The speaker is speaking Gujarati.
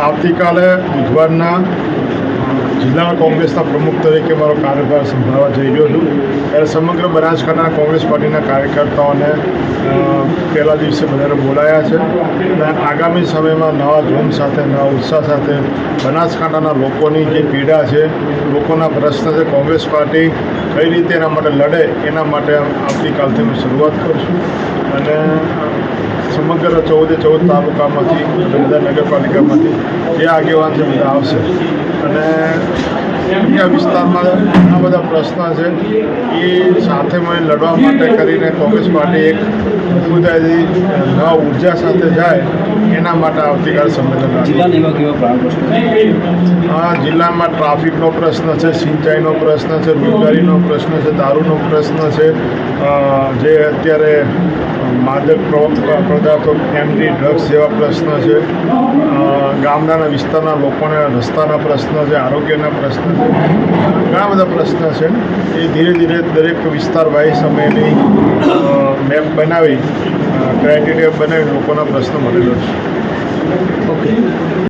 આવતીકાલે બુધવારના જિલ્લા કોંગ્રેસના પ્રમુખ તરીકે મારો કાર્યભાર સંભાળવા જઈ રહ્યો છું ત્યારે સમગ્ર બનાસકાંઠા કોંગ્રેસ પાર્ટીના કાર્યકર્તાઓને પહેલા દિવસે બધાને બોલાયા છે અને આગામી સમયમાં નવા જોમ સાથે નવા ઉત્સાહ સાથે બનાસકાંઠાના લોકોની જે પીડા છે, લોકોના પ્રશ્ન છે, કોંગ્રેસ પાર્ટી કઈ રીતે એના માટે લડે એના માટે આવતીકાલથી અમે શરૂઆત કરીશું અને સમગ્ર 14 તાલુકામાંથી બધા નગરપાલિકામાંથી જે આગેવાન છે બધા આવશે અને અહીંયા વિસ્તારમાં ઘણા બધા પ્રશ્ન છે એ સાથે મળી લડવા માટે કરીને કોંગ્રેસ પાર્ટી એક મુદ્દાથી નવા ઉર્જા સાથે જાય એના માટે આવતીકાલે સંમેલન જિલ્લામાં ટ્રાફિકનો પ્રશ્ન છે, સિંચાઈનો પ્રશ્ન છે, રોજગારીનો પ્રશ્ન છે, દારૂનો પ્રશ્ન છે, જે અત્યારે માદક પદાર્થો એમડી ડ્રગ્સ જેવા પ્રશ્ન છે, ગામડાના વિસ્તારના લોકોને રસ્તાના પ્રશ્ન છે, આરોગ્યના પ્રશ્ન છે, ઘણા બધા પ્રશ્ન છે. એ ધીરે ધીરે દરેક વિસ્તાર વાઇઝ અમે એની મેપ બનાવી ક્રાઇટેરિયા બનાવી લોકોના પ્રશ્નો મળેલો છે. ઓકે.